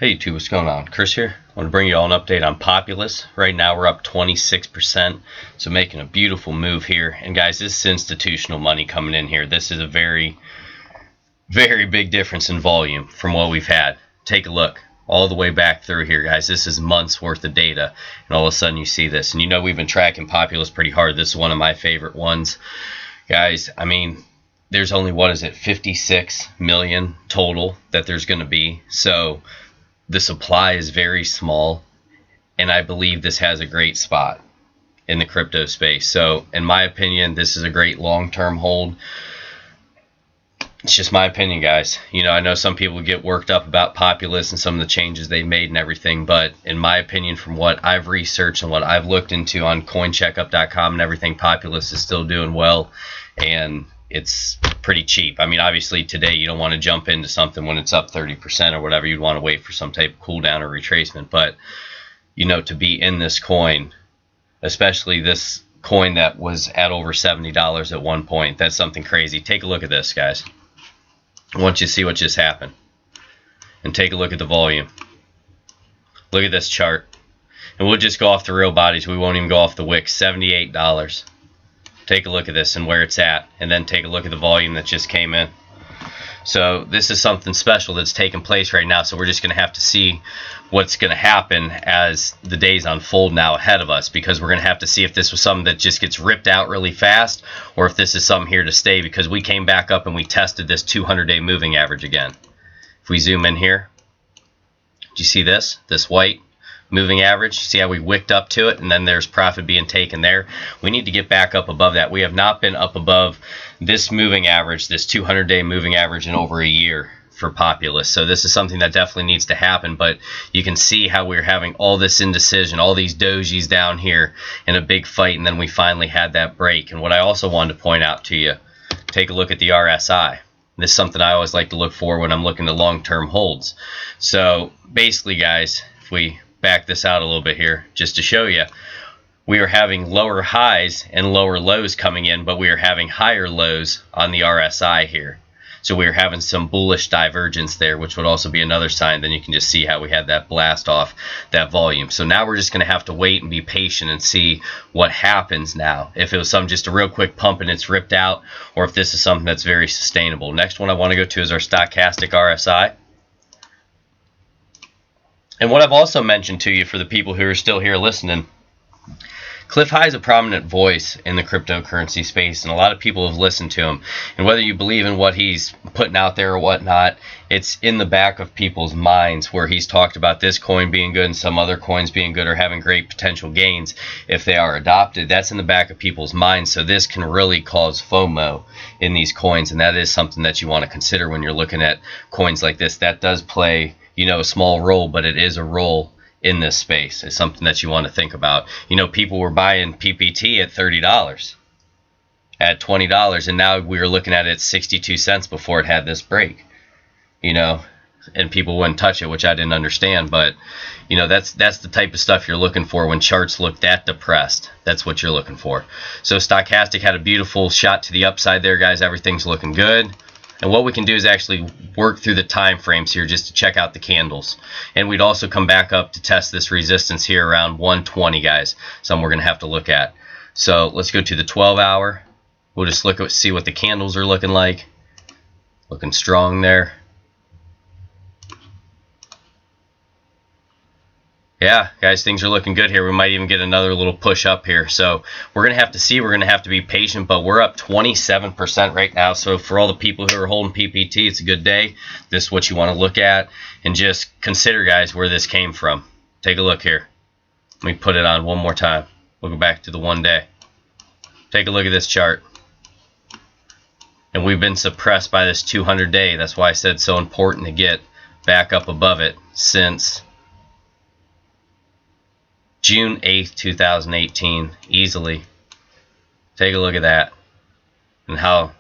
Hey YouTube, what's going on? Chris here. I want to bring you all an update on Populous. Right now we're up 26%, so making a beautiful move here. And guys, this is institutional money coming in here. This is a very, very big difference in volume from what we've had. Take a look all the way back through here, guys. This is months worth of data, and all of a sudden you see this. And you know we've been tracking Populous pretty hard. This is one of my favorite ones. Guys, I mean, there's only, 56 million total that there's going to be. So the supply is very small, and I believe this has a great spot in the crypto space. So in my opinion, this is a great long-term hold. It's just my opinion, guys. You know, I know some people get worked up about Populous and some of the changes they've made and everything, but in my opinion, from what I've researched and what I've looked into on coincheckup.com and everything, Populous is still doing well, and it's pretty cheap. I mean, obviously today you don't want to jump into something when it's up 30% or whatever. You'd want to wait for some type of cool down or retracement. But, you know, to be in this coin, especially this coin that was at over $70 at one point, that's something crazy. Take a look at this, guys. I want you to see what just happened. And take a look at the volume. Look at this chart. And we'll just go off the real bodies. We won't even go off the wicks. $78. Take a look at this and where it's at, and then take a look at the volume that just came in. So this is something special that's taking place right now, so we're just going to have to see what's going to happen as the days unfold now ahead of us, because we're going to have to see if this was something that just gets ripped out really fast, or if this is something here to stay, because we came back up and we tested this 200-day moving average again. If we zoom in here, do you see this white moving average? See how we wicked up to it, and then there's profit being taken there. We need to get back up above that. We have not been up above this moving average, this 200-day moving average, in over a year for Populous. So this is something that definitely needs to happen. But you can see how we're having all this indecision, all these dojis down here in a big fight, and then we finally had that break. And what I also wanted to point out to you, take a look at the RSI. This is something I always like to look for when I'm looking to long-term holds. So basically, guys, if we back this out a little bit here just to show you, we are having lower highs and lower lows coming in, but we are having higher lows on the RSI here. So we are having some bullish divergence there, which would also be another sign. Then you can just see how we had that blast off that volume. So now we're just going to have to wait and be patient and see what happens now. If it was some just a real quick pump and it's ripped out, or if this is something that's very sustainable. Next one I want to go to is our stochastic RSI. And what I've also mentioned to you, for the people who are still here listening, Cliff High is a prominent voice in the cryptocurrency space, and a lot of people have listened to him. And whether you believe in what he's putting out there or whatnot, it's in the back of people's minds, where he's talked about this coin being good and some other coins being good or having great potential gains if they are adopted. That's in the back of people's minds. So this can really cause FOMO in these coins, and that is something that you want to consider when you're looking at coins like this. That does play, you know, a small role, but it is a role in this space. It's something that you want to think about. You know, people were buying PPT at $30, at $20, and now we were looking at it at 62 cents before it had this break. You know, and people wouldn't touch it, which I didn't understand. But you know, that's the type of stuff you're looking for when charts look that depressed. That's what you're looking for. So stochastic had a beautiful shot to the upside there, guys. Everything's looking good. And what we can do is actually work through the time frames here just to check out the candles. And we'd also come back up to test this resistance here around 120, guys. Something we're going to have to look at. So let's go to the 12-hour. We'll just look at, see what the candles are looking like. Looking strong there. Yeah, guys, things are looking good here. We might even get another little push up here. So we're going to have to see. We're going to have to be patient, but we're up 27% right now. So for all the people who are holding PPT, it's a good day. This is what you want to look at, and just consider, guys, where this came from. Take a look here. Let me put it on one more time. We'll go back to the 1 day. Take a look at this chart. And we've been suppressed by this 200-day. That's why I said it's so important to get back up above it since June 8th, 2018, easily. Take a look at that and how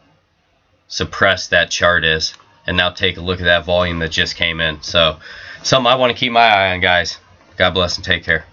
suppressed that chart is. And now take a look at that volume that just came in. So something I want to keep my eye on, guys. God bless and take care.